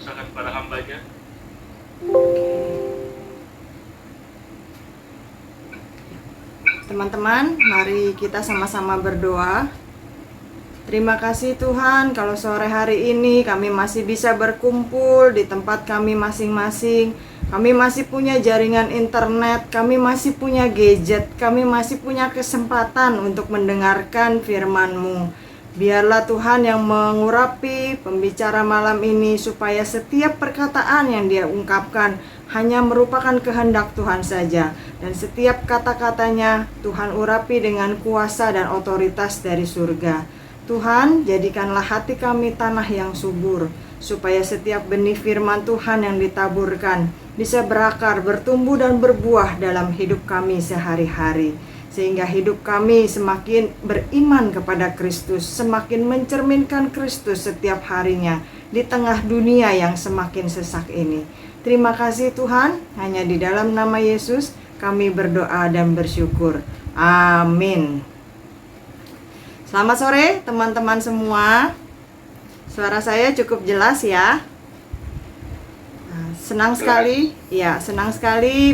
kuasakan para hambanya. Teman-teman, mari kita sama-sama berdoa. Terima kasih Tuhan, kalau sore hari ini kami masih bisa berkumpul di tempat kami masing-masing. Kami masih punya jaringan internet, kami masih punya gadget, kami masih punya kesempatan untuk mendengarkan firman-Mu. Biarlah Tuhan yang mengurapi pembicara malam ini, supaya setiap perkataan yang dia ungkapkan hanya merupakan kehendak Tuhan saja. Dan setiap kata-katanya Tuhan urapi dengan kuasa dan otoritas dari surga. Tuhan, jadikanlah hati kami tanah yang subur, supaya setiap benih firman Tuhan yang ditaburkan bisa berakar, bertumbuh dan berbuah dalam hidup kami sehari-hari. Sehingga hidup kami semakin beriman kepada Kristus, semakin mencerminkan Kristus setiap harinya di tengah dunia yang semakin sesak ini. Terima kasih Tuhan, hanya di dalam nama Yesus kami berdoa dan bersyukur. Amin. Selamat sore teman-teman semua. Suara saya cukup jelas ya. Senang sekali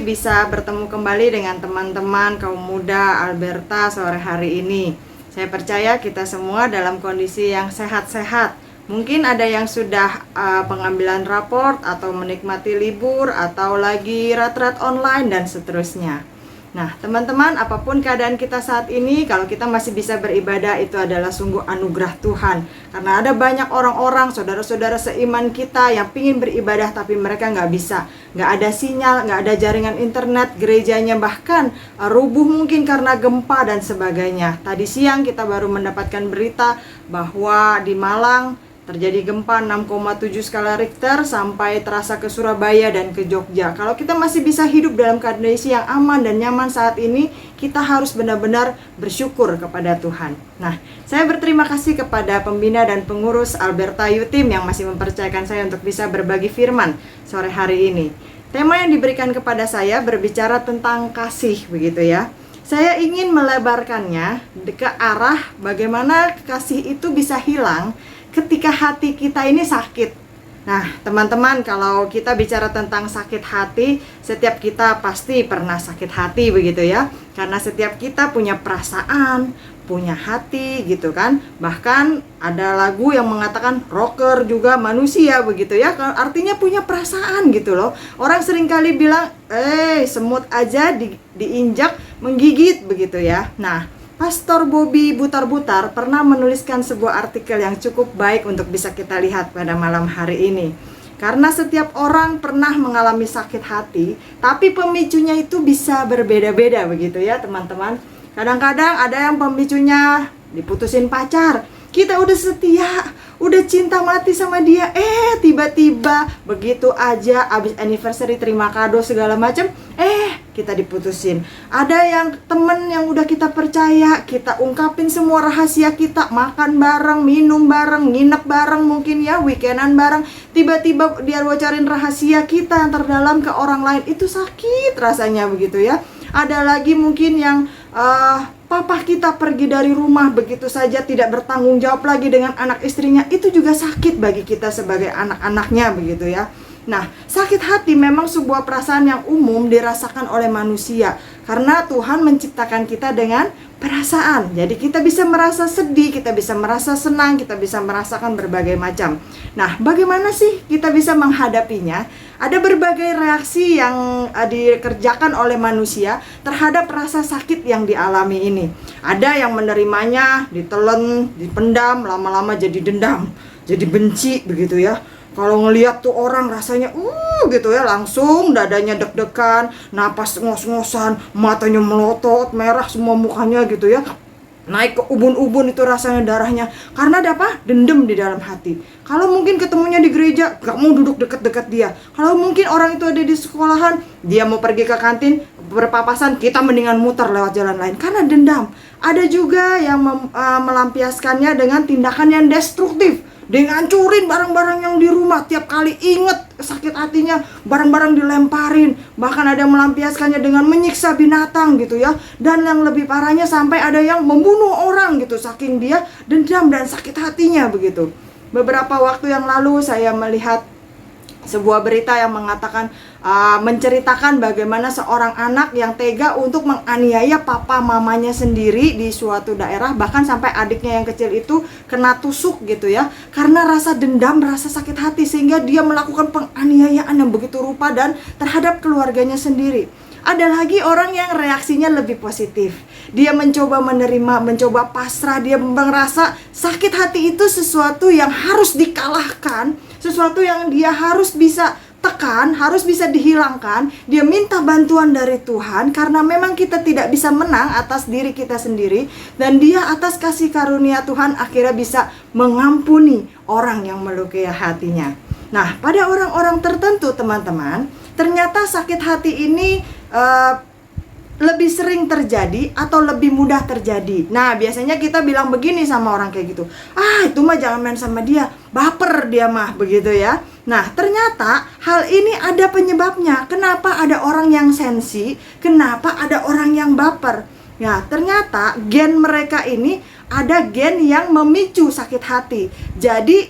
bisa bertemu kembali dengan teman-teman kaum muda Alberta sore hari ini. Saya percaya kita semua dalam kondisi yang sehat-sehat. Mungkin ada yang sudah pengambilan raport atau menikmati libur atau lagi rat-rat online dan seterusnya. Nah, teman-teman, apapun keadaan kita saat ini, kalau kita masih bisa beribadah, itu adalah sungguh anugerah Tuhan. Karena ada banyak orang-orang, saudara-saudara seiman kita yang pingin beribadah, tapi mereka nggak bisa. Nggak ada sinyal, nggak ada jaringan internet, gerejanya bahkan rubuh mungkin karena gempa dan sebagainya. Tadi siang kita baru mendapatkan berita bahwa di Malang terjadi gempa 6,7 skala Richter sampai terasa ke Surabaya dan ke Jogja. Kalau kita masih bisa hidup dalam kondisi yang aman dan nyaman saat ini, kita harus benar-benar bersyukur kepada Tuhan. Nah, saya berterima kasih kepada pembina dan pengurus Alberta Youth Team yang masih mempercayakan saya untuk bisa berbagi firman sore hari ini. Tema yang diberikan kepada saya berbicara tentang kasih, begitu ya. Saya ingin melebarkannya ke arah bagaimana kasih itu bisa hilang ketika hati kita ini sakit. Nah, teman-teman, kalau kita bicara tentang sakit hati, setiap kita pasti pernah sakit hati, begitu ya. Karena setiap kita punya perasaan, punya hati gitu kan. Bahkan ada lagu yang mengatakan rocker juga manusia, begitu ya. Artinya punya perasaan gitu loh. Orang seringkali bilang, semut aja diinjak menggigit, begitu ya. Nah, Pastor Bobby Butar-Butar pernah menuliskan sebuah artikel yang cukup baik untuk bisa kita lihat pada malam hari ini. Karena setiap orang pernah mengalami sakit hati, tapi pemicunya itu bisa berbeda-beda, begitu ya teman-teman. Kadang-kadang ada yang pemicunya diputusin pacar. Kita udah setia, udah cinta mati sama dia, tiba-tiba begitu aja abis anniversary terima kado segala macam, kita diputusin. Ada yang temen yang udah kita percaya, kita ungkapin semua rahasia kita, makan bareng, minum bareng, nginep bareng mungkin ya, weekendan bareng, tiba-tiba dia bocorin rahasia kita yang terdalam ke orang lain, itu sakit rasanya, begitu ya. Ada lagi mungkin yang papa kita pergi dari rumah begitu saja, tidak bertanggung jawab lagi dengan anak istrinya, itu juga sakit bagi kita sebagai anak-anaknya, begitu ya. Nah, sakit hati memang sebuah perasaan yang umum dirasakan oleh manusia, karena Tuhan menciptakan kita dengan perasaan. Jadi kita bisa merasa sedih, kita bisa merasa senang, kita bisa merasakan berbagai macam. Nah, bagaimana sih kita bisa menghadapinya? Ada berbagai reaksi yang dikerjakan oleh manusia terhadap rasa sakit yang dialami ini. Ada yang menerimanya, ditelan, dipendam, lama-lama jadi dendam, jadi benci, begitu ya. Kalau ngelihat tuh orang rasanya gitu ya, langsung dadanya deg-degan, napas ngos-ngosan, matanya melotot, merah semua mukanya gitu ya. Naik ke ubun-ubun itu rasanya darahnya. Karena ada apa? Dendam di dalam hati. Kalau mungkin ketemunya di gereja, gak mau duduk dekat-dekat dia. Kalau mungkin orang itu ada di sekolahan, dia mau pergi ke kantin, berpapasan, kita mendingan muter lewat jalan lain. Karena dendam. Ada juga yang melampiaskannya dengan tindakan yang destruktif. Dia ngancurin barang-barang yang di rumah. Tiap kali inget sakit hatinya, barang-barang dilemparin. Bahkan ada yang melampiaskannya dengan menyiksa binatang gitu ya. Dan yang lebih parahnya sampai ada yang membunuh orang gitu, saking dia dendam dan sakit hatinya begitu. Beberapa waktu yang lalu saya melihat Sebuah berita yang mengatakan menceritakan bagaimana seorang anak yang tega untuk menganiaya papa mamanya sendiri di suatu daerah, bahkan sampai adiknya yang kecil itu kena tusuk gitu ya, karena rasa dendam, rasa sakit hati, sehingga dia melakukan penganiayaan yang begitu rupa dan terhadap keluarganya sendiri. Ada lagi orang yang reaksinya lebih positif. Dia mencoba menerima, mencoba pasrah. Dia merasa sakit hati itu sesuatu yang harus dikalahkan, sesuatu yang dia harus bisa tekan, harus bisa dihilangkan. Dia minta bantuan dari Tuhan karena memang kita tidak bisa menang atas diri kita sendiri, dan dia atas kasih karunia Tuhan akhirnya bisa mengampuni orang yang melukai hatinya. Nah, pada orang-orang tertentu teman-teman, ternyata sakit hati ini lebih sering terjadi atau lebih mudah terjadi. Nah, biasanya kita bilang begini sama orang kayak gitu, itu mah jangan main sama dia, baper dia mah, begitu ya. Nah, ternyata hal ini ada penyebabnya. Kenapa ada orang yang sensi? Kenapa ada orang yang baper? Ya, ternyata gen mereka ini ada gen yang memicu sakit hati. Jadi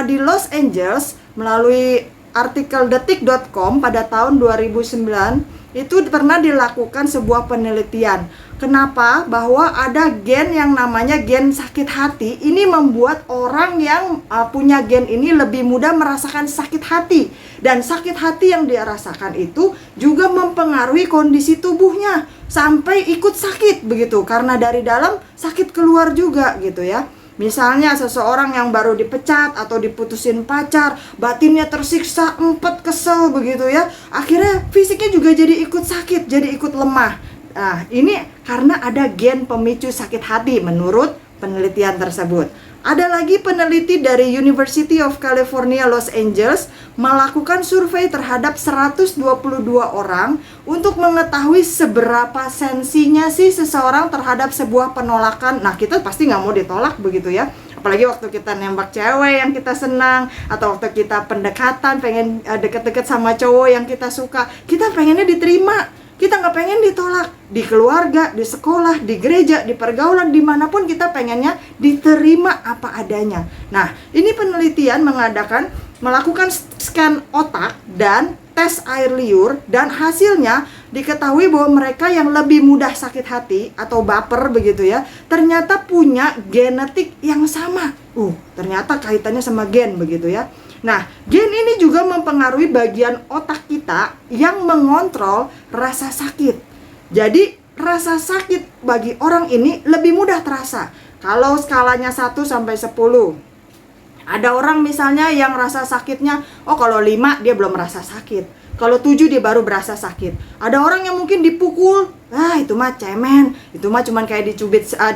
di Los Angeles, melalui artikel detik.com pada tahun 2009 itu pernah dilakukan sebuah penelitian. Kenapa? Bahwa ada gen yang namanya gen sakit hati. Ini membuat orang yang punya gen ini lebih mudah merasakan sakit hati. Dan sakit hati yang dia rasakan itu juga mempengaruhi kondisi tubuhnya sampai ikut sakit begitu. Karena dari dalam sakit keluar juga gitu ya. Misalnya seseorang yang baru dipecat atau diputusin pacar, batinnya tersiksa, empet, kesel begitu ya. Akhirnya fisiknya juga jadi ikut sakit, jadi ikut lemah. Nah, ini karena ada gen pemicu sakit hati menurut penelitian tersebut. Ada lagi peneliti dari University of California Los Angeles melakukan survei terhadap 122 orang untuk mengetahui seberapa sensinya sih seseorang terhadap sebuah penolakan. Nah, kita pasti nggak mau ditolak begitu ya. Apalagi waktu kita nembak cewek yang kita senang, atau waktu kita pendekatan pengen deket-deket sama cowok yang kita suka, kita pengennya diterima. Kita nggak pengen ditolak. Di keluarga, di sekolah, di gereja, di pergaulan, dimanapun kita pengennya diterima apa adanya. Nah, ini penelitian melakukan scan otak dan tes air liur, dan hasilnya diketahui bahwa mereka yang lebih mudah sakit hati atau baper begitu ya, ternyata punya genetik yang sama. Ternyata kaitannya sama gen begitu ya. Nah, gen ini juga mempengaruhi bagian otak kita yang mengontrol rasa sakit. Jadi, rasa sakit bagi orang ini lebih mudah terasa. Kalau skalanya 1 sampai 10. Ada orang misalnya yang rasa sakitnya, kalau 5 dia belum merasa sakit. Kalau 7 dia baru berasa sakit. Ada orang yang mungkin dipukul, itu mah cemen, itu mah cuman kayak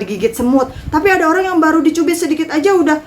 digigit semut. Tapi ada orang yang baru dicubit sedikit aja udah,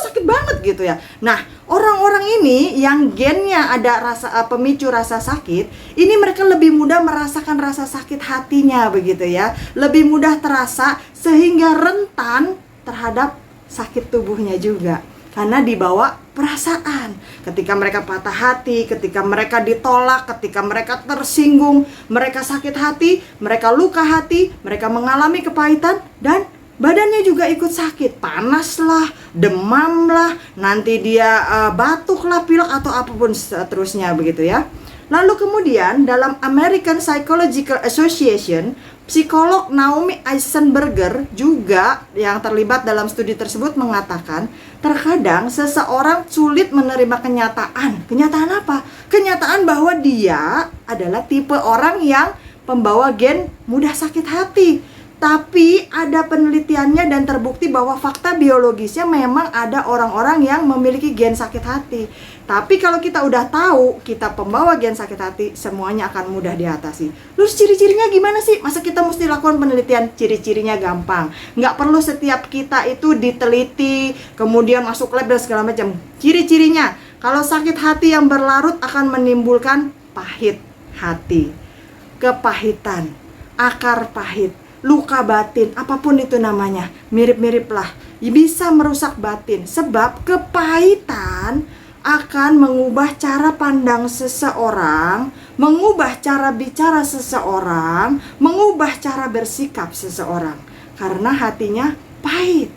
sakit banget gitu ya. Nah, orang-orang ini yang gennya ada pemicu rasa sakit, ini mereka lebih mudah merasakan rasa sakit hatinya begitu ya. Lebih mudah terasa sehingga rentan terhadap sakit tubuhnya juga. Karena dibawa perasaan. Ketika mereka patah hati, ketika mereka ditolak, ketika mereka tersinggung, mereka sakit hati, mereka luka hati, mereka mengalami kepahitan, dan badannya juga ikut sakit. Panas lah, demam lah, nanti dia batuk lah, pilek atau apapun seterusnya begitu ya. Lalu kemudian dalam American Psychological Association, psikolog Naomi Eisenberger juga yang terlibat dalam studi tersebut mengatakan, terkadang seseorang sulit menerima kenyataan. Kenyataan apa? Kenyataan bahwa dia adalah tipe orang yang pembawa gen mudah sakit hati. Tapi ada penelitiannya dan terbukti bahwa fakta biologisnya memang ada orang-orang yang memiliki gen sakit hati. Tapi kalau kita udah tahu kita pembawa gen sakit hati, semuanya akan mudah diatasi. Terus ciri-cirinya gimana sih? Masa kita mesti lakukan penelitian? Ciri-cirinya gampang. Nggak perlu setiap kita itu diteliti, kemudian masuk lab dan segala macam. Ciri-cirinya, kalau sakit hati yang berlarut akan menimbulkan pahit hati, kepahitan, akar pahit, luka batin, apapun itu namanya, mirip-mirip lah, bisa merusak batin. Sebab kepahitan akan mengubah cara pandang seseorang, mengubah cara bicara seseorang, mengubah cara bersikap seseorang, karena hatinya pahit.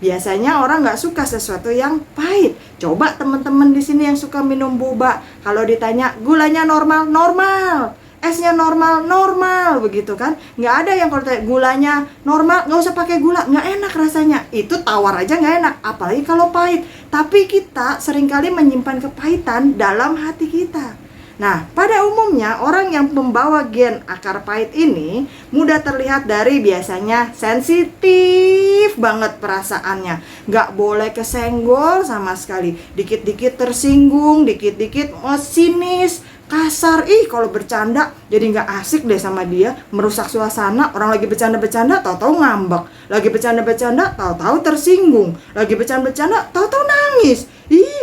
Biasanya orang nggak suka sesuatu yang pahit. Coba teman-teman di sini yang suka minum boba, kalau ditanya gulanya normal, normal. Esnya normal, normal, begitu kan? Nggak ada yang kalau tanya gulanya normal, nggak usah pakai gula, nggak enak rasanya. Itu tawar aja nggak enak, apalagi kalau pahit. Tapi kita seringkali menyimpan kepahitan dalam hati kita. Nah, pada umumnya orang yang membawa gen akar pahit ini mudah terlihat dari biasanya sensitif banget perasaannya. Nggak boleh kesenggol sama sekali. Dikit-dikit tersinggung, dikit-dikit sinis, kasar. Kalau bercanda jadi nggak asik deh sama dia, merusak suasana. Orang lagi bercanda-bercanda tahu-tahu ngambek, lagi bercanda-bercanda tahu-tahu tersinggung, lagi bercanda-bercanda tahu-tahu nangis.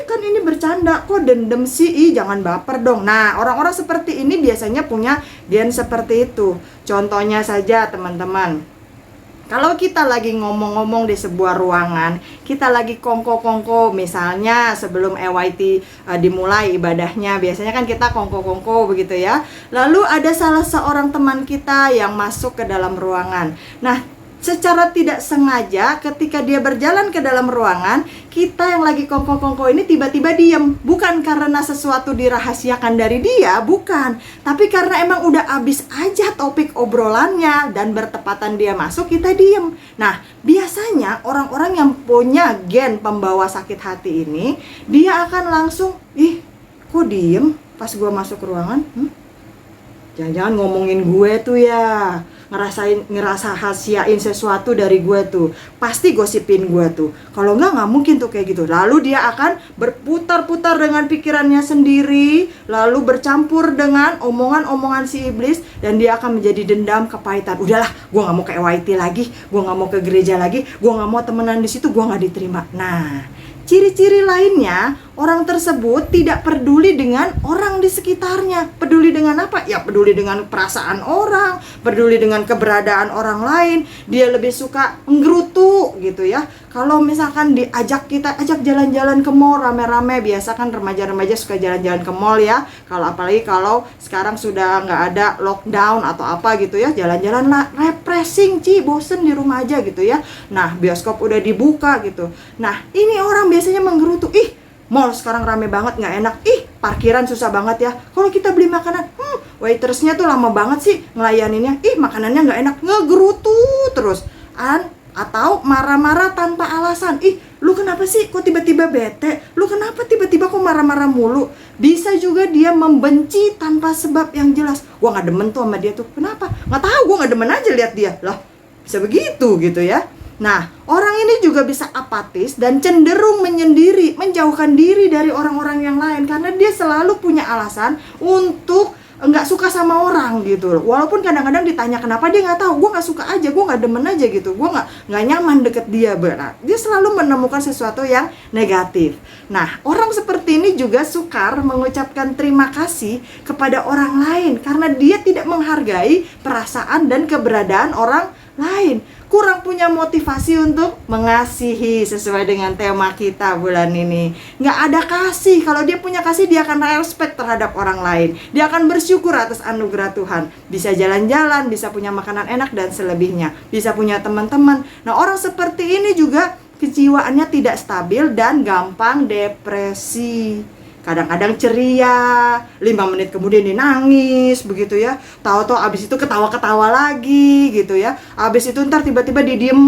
Kan ini bercanda, kok dendam sih? Jangan baper dong. Nah, orang-orang seperti ini biasanya punya gen seperti itu. Contohnya saja teman-teman, kalau kita lagi ngomong-ngomong di sebuah ruangan, kita lagi kongko-kongko, misalnya sebelum EYT dimulai ibadahnya, biasanya kan kita kongko-kongko begitu ya. Lalu ada salah seorang teman kita yang masuk ke dalam ruangan. Nah, secara tidak sengaja ketika dia berjalan ke dalam ruangan, kita yang lagi kongko-kongko ini tiba-tiba diem. Bukan karena sesuatu dirahasiakan dari dia, bukan. Tapi karena emang udah abis aja topik obrolannya dan bertepatan dia masuk, kita diem. Nah, biasanya orang-orang yang punya gen pembawa sakit hati ini, dia akan langsung, kok diem pas gue masuk ruangan? Jangan-jangan ngomongin gue tuh ya, ngerasa hasiain sesuatu dari gue tuh, pasti gosipin gue tuh. Kalau nggak mungkin tuh kayak gitu. Lalu dia akan berputar-putar dengan pikirannya sendiri, lalu bercampur dengan omongan-omongan si iblis, dan dia akan menjadi dendam, kepahitan. Udahlah, gue nggak mau ke EYT lagi, gue nggak mau ke gereja lagi, gue nggak mau temenan di situ, gue nggak diterima. Nah, ciri-ciri lainnya, orang tersebut tidak peduli dengan orang di sekitarnya. Peduli dengan apa? Ya peduli dengan perasaan orang, peduli dengan keberadaan orang lain. Dia lebih suka menggerutu gitu ya. Kalau misalkan ajak jalan-jalan ke mall rame-rame, biasa kan remaja-remaja suka jalan-jalan ke mall ya. Apalagi kalau sekarang sudah nggak ada lockdown atau apa gitu ya, jalan-jalan lah, refreshing, bosen di rumah aja gitu ya. Nah, bioskop udah dibuka gitu. Nah, ini orang biasanya menggerutu, mall sekarang rame banget, nggak enak. Parkiran susah banget ya. Kalau kita beli makanan, waitersnya tuh lama banget sih ngelayaninnya. Makanannya nggak enak, ngegerutu terus. Atau marah-marah tanpa alasan. Lu kenapa sih kok tiba-tiba bete? Lu kenapa tiba-tiba kok marah-marah mulu? Bisa juga dia membenci tanpa sebab yang jelas. Gua nggak demen tuh sama dia tuh. Kenapa? Nggak tahu, gua nggak demen aja lihat dia. Lah, bisa begitu gitu ya. Nah, orang ini juga bisa apatis dan cenderung menyendiri, menjauhkan diri dari orang-orang yang lain karena dia selalu punya alasan untuk nggak suka sama orang gitu. Walaupun kadang-kadang ditanya kenapa, dia nggak tahu. Gue nggak suka aja, gue nggak demen aja gitu. Gue nggak nyaman deket dia. Benar. Dia selalu menemukan sesuatu yang negatif. Nah, orang seperti ini juga sukar mengucapkan terima kasih kepada orang lain karena dia tidak menghargai perasaan dan keberadaan orang lain. Kurang punya motivasi untuk mengasihi sesuai dengan tema kita bulan ini. Nggak ada kasih. Kalau dia punya kasih, dia akan respect terhadap orang lain. Dia akan bersyukur atas anugerah Tuhan. Bisa jalan-jalan, bisa punya makanan enak dan selebihnya. Bisa punya teman-teman. Nah, orang seperti ini juga kejiwaannya tidak stabil dan gampang depresi. Kadang-kadang ceria, 5 menit kemudian dia nangis begitu ya. Tahu-tahu abis itu ketawa-ketawa lagi gitu ya. Abis itu ntar tiba-tiba dia diem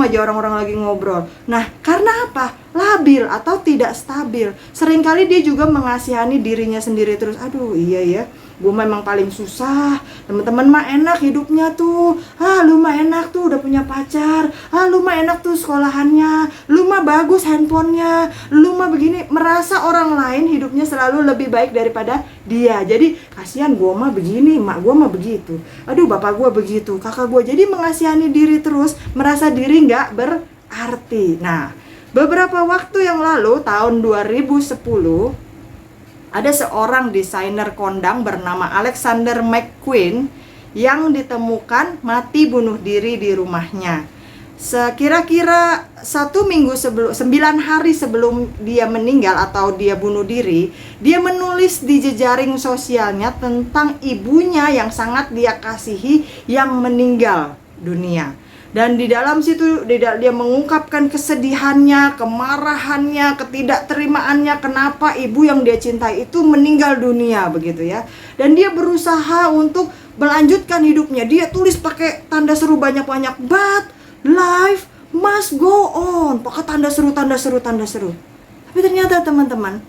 aja, orang-orang lagi ngobrol. Nah, karena apa? Labil atau tidak stabil. Seringkali dia juga mengasihani dirinya sendiri terus. Aduh, iya ya, gue memang paling susah. Teman-teman mah enak hidupnya tuh. Lu mah enak tuh udah punya pacar. Lu mah enak tuh sekolahannya. Lu mah bagus handphonenya. Lu mah begini. Merasa orang lain hidupnya selalu lebih baik daripada dia. Jadi kasihan, gue mah begini, mak gue mah begitu. Aduh, bapak gue begitu, kakak gue. Jadi mengasihani diri terus, merasa diri nggak berarti. Nah, beberapa waktu yang lalu, tahun 2010, ada seorang desainer kondang bernama Alexander McQueen yang ditemukan mati bunuh diri di rumahnya. Sekira-kira 9 hari sebelum dia meninggal atau dia bunuh diri, dia menulis di jejaring sosialnya tentang ibunya yang sangat dia kasihi yang meninggal dunia. Dan di dalam situ dia mengungkapkan kesedihannya, kemarahannya, ketidakterimaannya kenapa ibu yang dia cintai itu meninggal dunia begitu ya. Dan dia berusaha untuk melanjutkan hidupnya. Dia tulis pakai tanda seru banyak-banyak, but life must go on. Pakai tanda seru, tanda seru, tanda seru. Tapi ternyata teman-teman,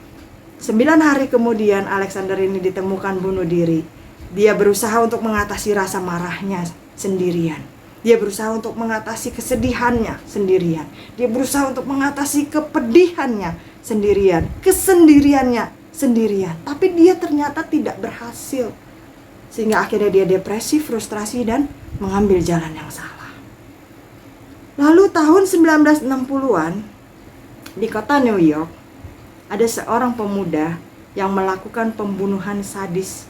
9 hari kemudian Alexander ini ditemukan bunuh diri. Dia berusaha untuk mengatasi rasa marahnya sendirian. Dia berusaha untuk mengatasi kesedihannya sendirian. Dia berusaha untuk mengatasi kepedihannya sendirian, kesendiriannya sendirian. Tapi dia ternyata tidak berhasil. Sehingga akhirnya dia depresi, frustrasi, dan mengambil jalan yang salah. Lalu tahun 1960-an di kota New York, ada seorang pemuda yang melakukan pembunuhan sadis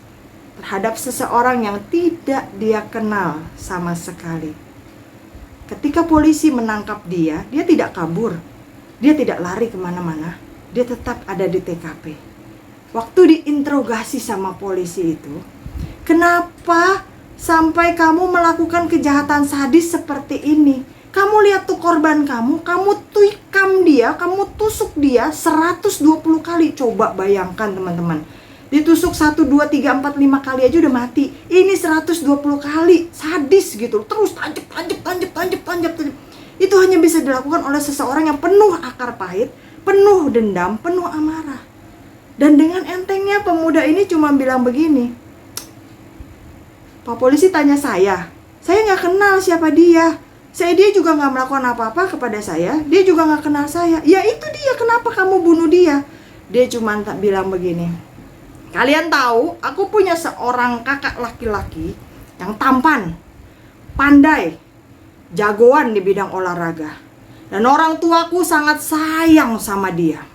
terhadap seseorang yang tidak dia kenal sama sekali. Ketika polisi menangkap dia tidak kabur, dia tidak lari kemana-mana, dia tetap ada di TKP. Waktu diinterogasi sama polisi itu, kenapa sampai kamu melakukan kejahatan sadis seperti ini? Kamu lihat tuh korban kamu tikam dia, kamu tusuk dia 120 kali. Coba bayangkan teman-teman, ditusuk 1, 2, 3, 4, 5 kali aja udah mati. Ini 120 kali, sadis gitu. Terus tanjep. Itu hanya bisa dilakukan oleh seseorang yang penuh akar pahit, penuh dendam, penuh amarah. Dan dengan entengnya pemuda ini cuma bilang begini, Pak polisi tanya saya nggak kenal siapa dia. Dia juga nggak melakukan apa-apa kepada saya, dia juga nggak kenal saya. Ya itu dia, kenapa kamu bunuh dia? Dia cuma tak bilang begini, kalian tahu aku punya seorang kakak laki-laki yang tampan, pandai, jagoan di bidang olahraga. Dan orang tuaku sangat sayang sama dia.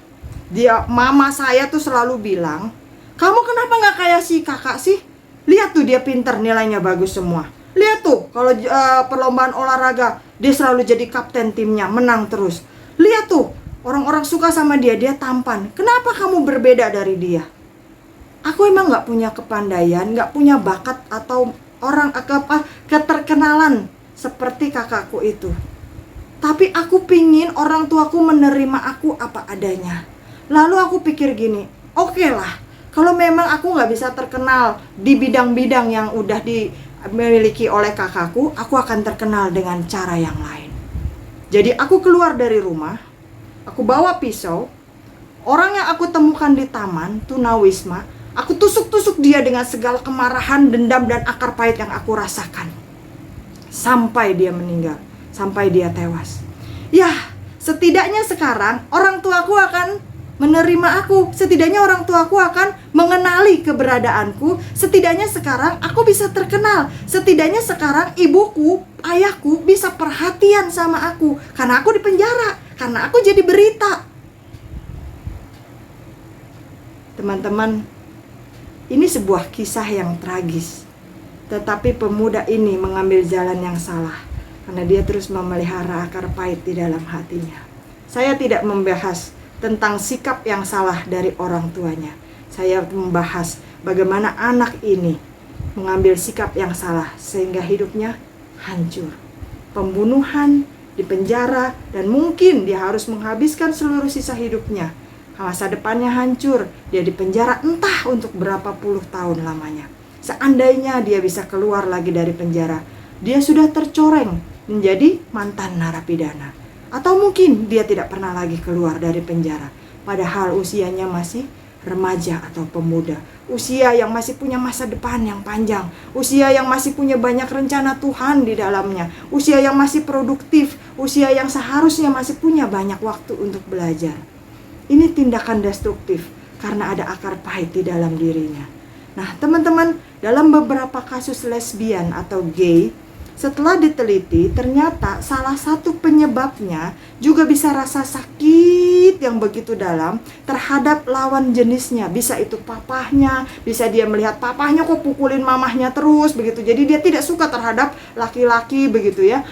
Mama saya tuh selalu bilang, kamu kenapa gak kayak si kakak sih? Lihat tuh dia pinter, nilainya bagus semua. Lihat tuh kalau perlombaan olahraga dia selalu jadi kapten timnya, menang terus. Lihat tuh orang-orang suka sama dia, dia tampan. Kenapa kamu berbeda dari dia? Aku emang gak punya kepandaian, gak punya bakat atau keterkenalan seperti kakakku itu. Tapi aku pingin orang tuaku menerima aku apa adanya. Lalu aku pikir gini, oke lah, kalau memang aku gak bisa terkenal di bidang-bidang yang udah dimiliki oleh kakakku, aku akan terkenal dengan cara yang lain. Jadi aku keluar dari rumah, aku bawa pisau. Orang yang aku temukan di taman tunawisma, aku tusuk-tusuk dia dengan segala kemarahan, dendam, dan akar pahit yang aku rasakan. Sampai dia meninggal, sampai dia tewas. Ya, setidaknya sekarang orang tuaku akan menerima aku. Setidaknya orang tuaku akan mengenali keberadaanku. Setidaknya sekarang aku bisa terkenal. Setidaknya sekarang ibuku, ayahku bisa perhatian sama aku. Karena aku di penjara, karena aku jadi berita. Teman-teman, ini sebuah kisah yang tragis. Tetapi pemuda ini mengambil jalan yang salah karena dia terus memelihara akar pahit di dalam hatinya. Saya tidak membahas tentang sikap yang salah dari orang tuanya. Saya membahas bagaimana anak ini mengambil sikap yang salah sehingga hidupnya hancur. Pembunuhan, di penjara, dan mungkin dia harus menghabiskan seluruh sisa hidupnya. Masa depannya hancur, dia di penjara entah untuk berapa puluh tahun lamanya. Seandainya dia bisa keluar lagi dari penjara, dia sudah tercoreng menjadi mantan narapidana. Atau mungkin dia tidak pernah lagi keluar dari penjara, padahal usianya masih remaja atau pemuda. Usia yang masih punya masa depan yang panjang. Usia yang masih punya banyak rencana Tuhan di dalamnya. Usia yang masih produktif. Usia yang seharusnya masih punya banyak waktu untuk belajar. Ini tindakan destruktif karena ada akar pahit di dalam dirinya. Nah teman-teman, dalam beberapa kasus lesbian atau gay, setelah diteliti ternyata salah satu penyebabnya juga bisa rasa sakit sakit yang begitu dalam terhadap lawan jenisnya. Bisa itu papahnya, bisa dia melihat papahnya kok pukulin mamahnya terus begitu. Jadi dia tidak suka terhadap laki-laki begitu ya.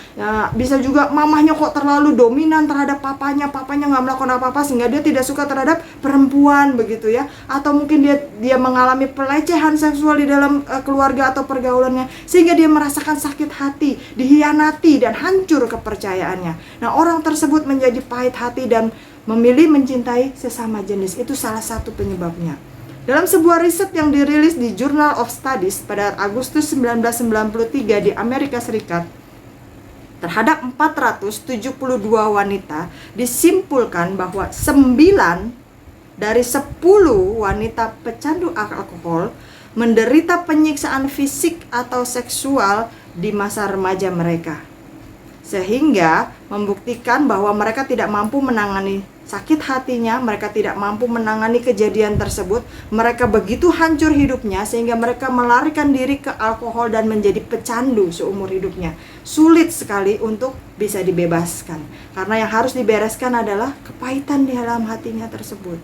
Bisa juga mamahnya kok terlalu dominan terhadap papahnya nggak melakukan apa-apa sehingga dia tidak suka terhadap perempuan begitu ya. Atau mungkin dia mengalami pelecehan seksual di dalam keluarga atau pergaulannya sehingga dia merasakan sakit hati, dihianati dan hancur kepercayaannya. Nah, orang tersebut menjadi pahit hati dan memilih mencintai sesama jenis. Itu salah satu penyebabnya. Dalam sebuah riset yang dirilis di Journal of Studies pada Agustus 1993 di Amerika Serikat, terhadap 472 wanita disimpulkan bahwa 9 dari 10 wanita pecandu alkohol menderita penyiksaan fisik atau seksual di masa remaja mereka. Sehingga membuktikan bahwa mereka tidak mampu menangani sakit hatinya, mereka tidak mampu menangani kejadian tersebut. Mereka begitu hancur hidupnya sehingga mereka melarikan diri ke alkohol dan menjadi pecandu seumur hidupnya. Sulit sekali untuk bisa dibebaskan, karena yang harus dibereskan adalah kepahitan di dalam hatinya tersebut.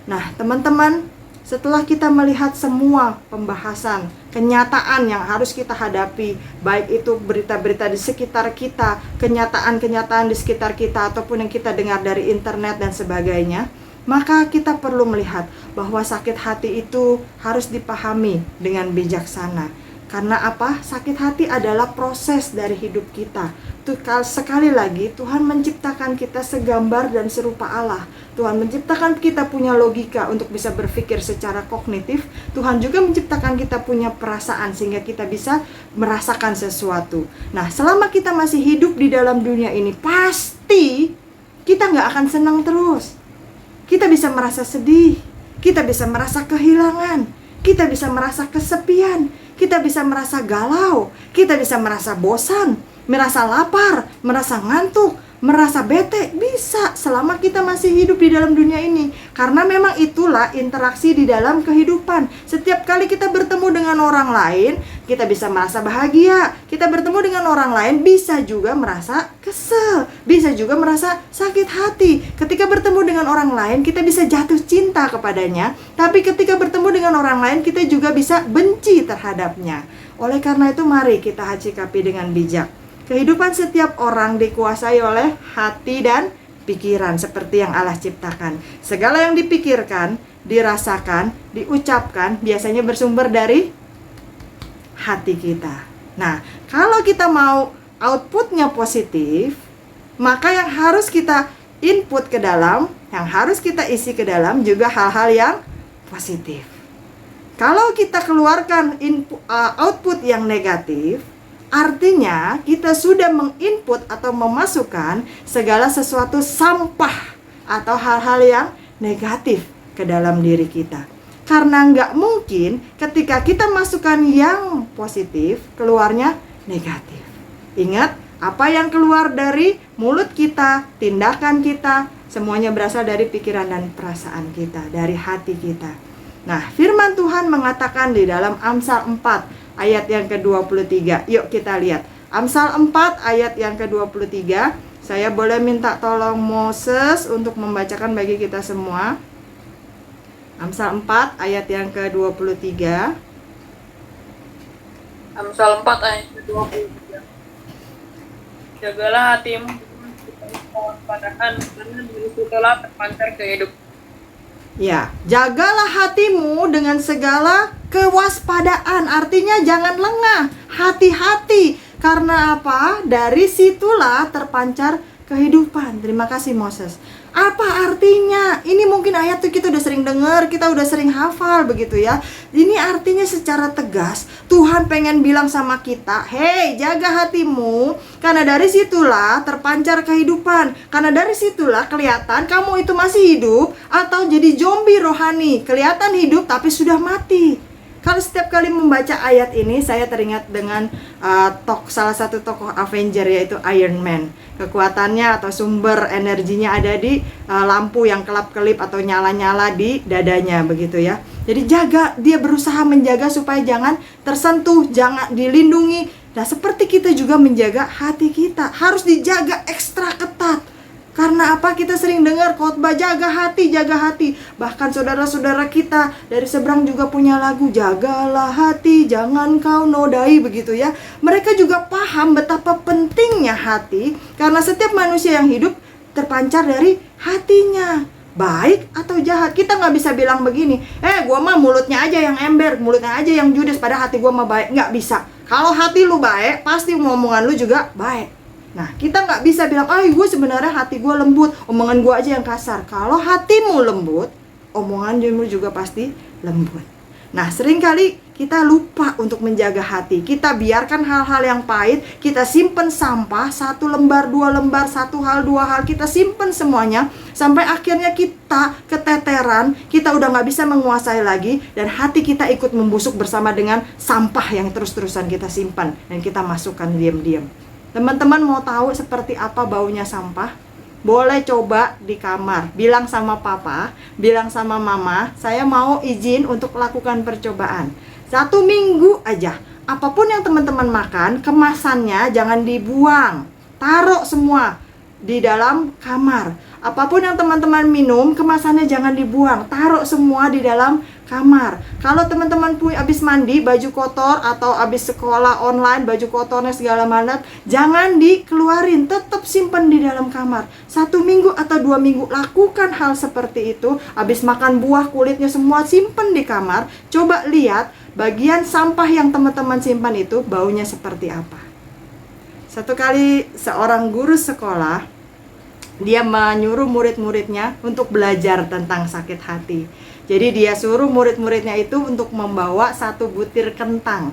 Nah, teman-teman, setelah kita melihat semua pembahasan, kenyataan yang harus kita hadapi, baik itu berita-berita di sekitar kita, kenyataan-kenyataan di sekitar kita, ataupun yang kita dengar dari internet dan sebagainya, maka kita perlu melihat bahwa sakit hati itu harus dipahami dengan bijaksana. Karena apa? Sakit hati adalah proses dari hidup kita. Sekali lagi, Tuhan menciptakan kita segambar dan serupa Allah. Tuhan menciptakan kita punya logika untuk bisa berpikir secara kognitif. Tuhan juga menciptakan kita punya perasaan sehingga kita bisa merasakan sesuatu. Nah, selama kita masih hidup di dalam dunia ini, pasti kita nggak akan senang terus. Kita bisa merasa sedih, kita bisa merasa kehilangan, kita bisa merasa kesepian, kita bisa merasa galau, kita bisa merasa bosan, merasa lapar, merasa ngantuk, merasa bete. Bisa selama kita masih hidup di dalam dunia ini. Karena memang itulah interaksi di dalam kehidupan. Setiap kali kita bertemu dengan orang lain, kita bisa merasa bahagia. Kita bertemu dengan orang lain bisa juga merasa kesel, bisa juga merasa sakit hati. Ketika bertemu dengan orang lain, kita bisa jatuh cinta kepadanya. Tapi ketika bertemu dengan orang lain, kita juga bisa benci terhadapnya. Oleh karena itu, mari kita sikapi dengan bijak. Kehidupan setiap orang dikuasai oleh hati dan pikiran seperti yang Allah ciptakan. Segala yang dipikirkan, dirasakan, diucapkan biasanya bersumber dari hati kita. Nah, kalau kita mau outputnya positif, maka yang harus kita input ke dalam, yang harus kita isi ke dalam juga hal-hal yang positif. Kalau kita keluarkan output yang negatif, artinya kita sudah menginput atau memasukkan segala sesuatu sampah atau hal-hal yang negatif ke dalam diri kita. Karena nggak mungkin ketika kita masukkan yang positif, keluarnya negatif. Ingat, apa yang keluar dari mulut kita, tindakan kita, semuanya berasal dari pikiran dan perasaan kita, dari hati kita. Nah, firman Tuhan mengatakan di dalam Amsal 4 ayat yang ke-23. Yuk kita lihat. Amsal 4 ayat yang ke-23. Saya boleh minta tolong Moses untuk membacakan bagi kita semua. Amsal 4 ayat yang ke-23. Amsal 4 ayat ke-23. Jagalah hatimu dengan kewaspadaan, karena dari situlah terpancar kehidupan. Ya, jagalah hatimu dengan segala kewaspadaan. Artinya jangan lengah, hati-hati. Karena apa? Dari situlah terpancar kehidupan. Terima kasih Moses. Apa artinya? Ini mungkin ayat itu kita udah sering dengar, kita udah sering hafal begitu ya. Ini artinya secara tegas Tuhan pengen bilang sama kita, "Hei, jaga hatimu, karena dari situlah terpancar kehidupan. Karena dari situlah kelihatan kamu itu masih hidup atau jadi zombie rohani, kelihatan hidup tapi sudah mati." Kalau setiap kali membaca ayat ini, saya teringat dengan salah satu tokoh Avenger, yaitu Iron Man. Kekuatannya atau sumber energinya ada di lampu yang kelap-kelip atau nyala-nyala di dadanya begitu ya. Jadi dia berusaha menjaga supaya jangan tersentuh, jangan dilindungi. Nah, seperti kita juga menjaga hati kita, harus dijaga ekstra ketat. Karena apa? Kita sering dengar khotbah jaga hati, jaga hati. Bahkan saudara-saudara kita dari seberang juga punya lagu jagalah hati, jangan kau nodai, begitu ya. Mereka juga paham betapa pentingnya hati, karena setiap manusia yang hidup terpancar dari hatinya. Baik atau jahat, kita nggak bisa bilang begini, gua mah mulutnya aja yang ember, mulutnya aja yang judes, pada hati gua mah baik. Nggak bisa. Kalau hati lu baik, pasti omongan lu juga baik. Nah, kita nggak bisa bilang, gue sebenarnya hati gue lembut, omongan gue aja yang kasar. Kalau hatimu lembut, omonganmu juga pasti lembut. Nah, seringkali kita lupa untuk menjaga hati. Kita biarkan hal-hal yang pahit, kita simpen sampah, 1 lembar, 2 lembar, 1 hal, 2 hal, kita simpen semuanya, sampai akhirnya kita keteteran, kita udah nggak bisa menguasai lagi, dan hati kita ikut membusuk bersama dengan sampah yang terus-terusan kita simpan, dan kita masukkan diam-diam. Teman-teman mau tahu seperti apa baunya sampah? Boleh coba di kamar, bilang sama papa, bilang sama mama, saya mau izin untuk lakukan percobaan 1 minggu aja. Apapun yang teman-teman makan, kemasannya jangan dibuang, taruh semua di dalam kamar. Apapun yang teman-teman minum, kemasannya jangan dibuang, taruh semua di dalam kamar. Kalau teman-teman habis mandi, baju kotor, atau habis sekolah online, baju kotornya segala macam, jangan dikeluarin, tetap simpen di dalam kamar. 1 minggu atau 2 minggu lakukan hal seperti itu. Habis makan buah, kulitnya semua simpen di kamar. Coba lihat bagian sampah yang teman-teman simpan itu baunya seperti apa. Satu kali seorang guru sekolah, dia menyuruh murid-muridnya untuk belajar tentang sakit hati. Jadi dia suruh murid-muridnya itu untuk membawa 1 butir kentang.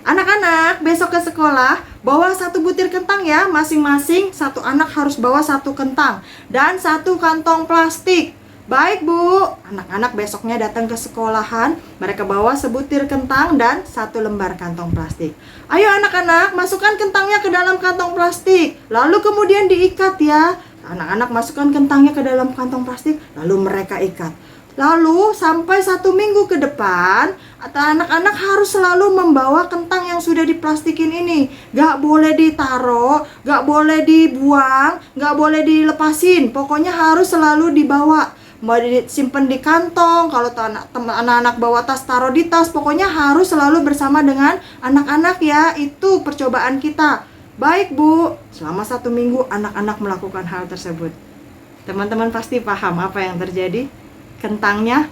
Anak-anak, besok ke sekolah bawa 1 butir kentang ya. Masing-masing 1 anak harus bawa 1 kentang dan 1 kantong plastik. Baik Bu, anak-anak besoknya datang ke sekolahan. Mereka bawa sebutir kentang dan 1 lembar kantong plastik. Ayo anak-anak, masukkan kentangnya ke dalam kantong plastik, lalu kemudian diikat ya. Anak-anak masukkan kentangnya ke dalam kantong plastik, lalu mereka ikat. Lalu sampai 1 minggu ke depan, anak-anak harus selalu membawa kentang yang sudah diplastikin ini. Gak boleh ditaruh, gak boleh dibuang, gak boleh dilepasin. Pokoknya harus selalu dibawa. Mau disimpan di kantong, kalau anak-anak bawa tas, taruh di tas. Pokoknya harus selalu bersama dengan anak-anak ya. Itu percobaan kita. Baik Bu, selama 1 minggu anak-anak melakukan hal tersebut. Teman-teman pasti paham apa yang terjadi. Kentangnya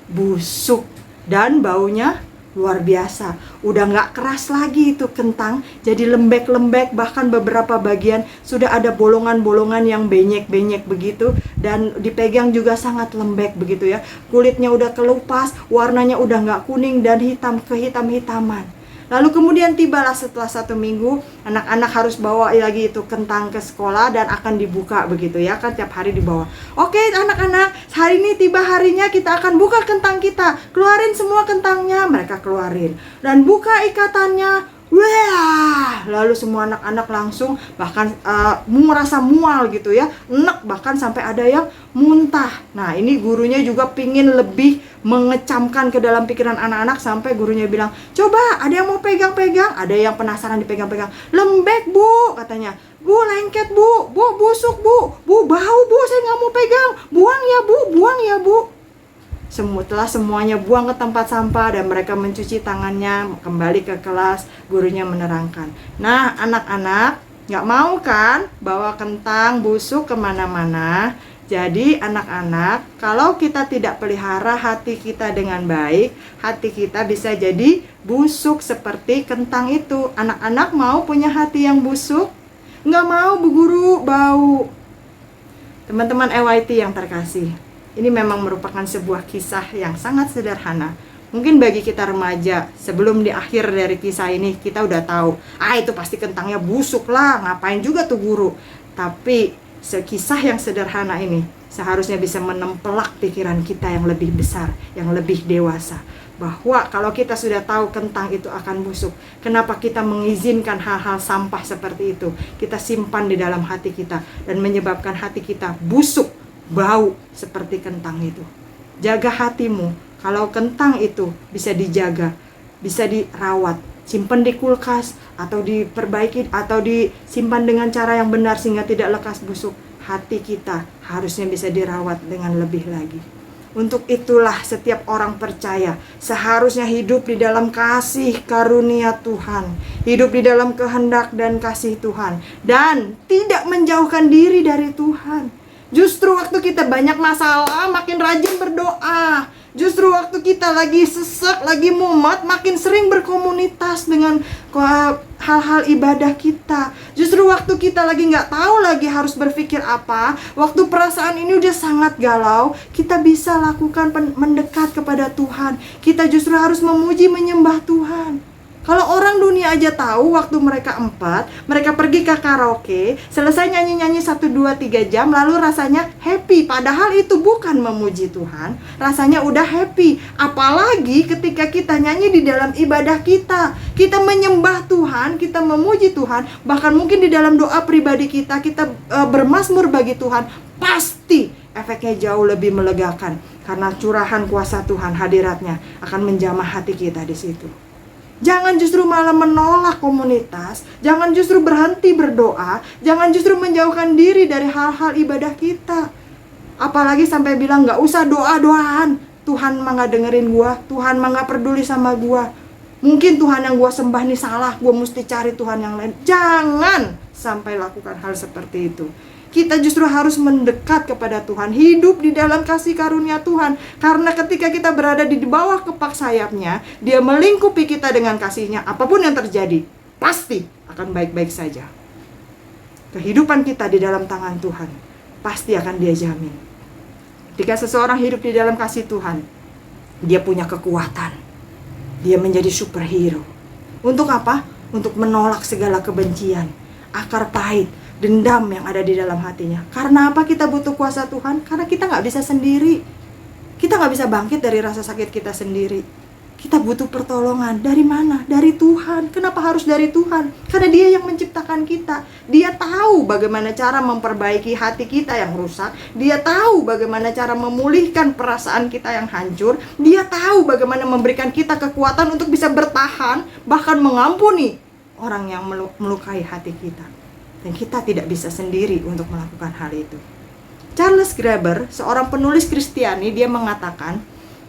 busuk dan baunya luar biasa. Udah gak keras lagi itu kentang, jadi lembek-lembek. Bahkan beberapa bagian sudah ada bolongan-bolongan yang benyek-benyek begitu. Dan dipegang juga sangat lembek begitu ya. Kulitnya udah kelupas, warnanya udah gak kuning dan hitam, kehitam-hitaman. Lalu kemudian tibalah setelah 1 minggu, anak-anak harus bawa lagi itu kentang ke sekolah dan akan dibuka begitu ya, kan tiap hari dibawa. Oke anak-anak, hari ini tiba harinya kita akan buka kentang kita. Keluarin semua kentangnya, mereka keluarin. Dan buka ikatannya. Wah, lalu semua anak-anak langsung bahkan merasa mual gitu ya, enek, bahkan sampai ada yang muntah. Nah ini gurunya juga pingin lebih mengecamkan ke dalam pikiran anak-anak, sampai gurunya bilang, coba ada yang mau pegang-pegang, ada yang penasaran dipegang-pegang. Lembek Bu, katanya. Bu lengket Bu, Bu busuk Bu, Bu bau Bu, saya nggak mau pegang. Buang ya Bu, buang ya Bu. Setelah semuanya buang ke tempat sampah dan mereka mencuci tangannya, kembali ke kelas, gurunya menerangkan. Nah anak-anak gak mau kan bawa kentang busuk kemana-mana. Jadi anak-anak, kalau kita tidak pelihara hati kita dengan baik, hati kita bisa jadi busuk seperti kentang itu. Anak-anak mau punya hati yang busuk? Gak mau Bu Guru, bau. Teman-teman EYT yang terkasih, ini memang merupakan sebuah kisah yang sangat sederhana. Mungkin bagi kita remaja, sebelum di akhir dari kisah ini kita udah tahu, itu pasti kentangnya busuk lah, ngapain juga tuh guru. Tapi kisah yang sederhana ini seharusnya bisa menempelak pikiran kita yang lebih besar, yang lebih dewasa. Bahwa kalau kita sudah tahu kentang itu akan busuk, kenapa kita mengizinkan hal-hal sampah seperti itu kita simpan di dalam hati kita dan menyebabkan hati kita busuk, bau seperti kentang itu. Jaga hatimu. Kalau kentang itu bisa dijaga, bisa dirawat, simpan di kulkas atau diperbaiki atau disimpan dengan cara yang benar sehingga tidak lekas busuk. hati kita harusnya bisa dirawat dengan lebih lagi. Untuk itulah setiap orang percaya seharusnya hidup di dalam kasih karunia Tuhan, hidup di dalam kehendak dan kasih Tuhan, dan tidak menjauhkan diri dari Tuhan. Justru waktu kita banyak masalah, makin rajin berdoa. Justru waktu kita lagi sesek, lagi mumet, makin sering berkomunitas dengan hal-hal ibadah kita. Justru waktu kita lagi nggak tahu lagi harus berpikir apa, waktu perasaan ini udah sangat galau, kita bisa lakukan mendekat kepada Tuhan. Kita justru harus memuji, menyembah Tuhan. Kalau orang dunia aja tahu waktu mereka mereka pergi ke karaoke, selesai nyanyi-nyanyi 1, 2, 3 jam, lalu rasanya happy. Padahal itu bukan memuji Tuhan, rasanya udah happy. Apalagi ketika kita nyanyi di dalam ibadah kita menyembah Tuhan, kita memuji Tuhan, bahkan mungkin di dalam doa pribadi kita bermazmur bagi Tuhan, pasti efeknya jauh lebih melegakan. Karena curahan kuasa Tuhan, hadiratnya akan menjamah hati kita di situ. Jangan justru malah menolak komunitas, jangan justru berhenti berdoa, jangan justru menjauhkan diri dari hal-hal ibadah kita. Apalagi sampai bilang gak usah doa-doaan, Tuhan mah gak dengerin gua, Tuhan mah gak peduli sama gua. Mungkin Tuhan yang gua sembah nih salah, gua mesti cari Tuhan yang lain. Jangan sampai lakukan hal seperti itu. Kita justru harus mendekat kepada Tuhan, hidup di dalam kasih karunia Tuhan. Karena ketika kita berada di bawah kepak sayapnya, Dia melingkupi kita dengan kasihnya. Apapun yang terjadi, pasti akan baik-baik saja. Kehidupan kita di dalam tangan Tuhan pasti akan Dia jamin. Ketika seseorang hidup di dalam kasih Tuhan, dia punya kekuatan. Dia menjadi superhero. Untuk apa? Untuk menolak segala kebencian, akar pahit, dendam yang ada di dalam hatinya. Karena apa kita butuh kuasa Tuhan? Karena kita gak bisa sendiri. Kita gak bisa bangkit dari rasa sakit kita sendiri. Kita butuh pertolongan. Dari mana? Dari Tuhan. Kenapa harus dari Tuhan? Karena Dia yang menciptakan kita. Dia tahu bagaimana cara memperbaiki hati kita yang rusak. Dia tahu bagaimana cara memulihkan perasaan kita yang hancur. Dia tahu bagaimana memberikan kita kekuatan untuk bisa bertahan, bahkan mengampuni orang yang melukai hati kita. Dan kita tidak bisa sendiri untuk melakukan hal itu. Charles Graeber, seorang penulis Kristiani, dia mengatakan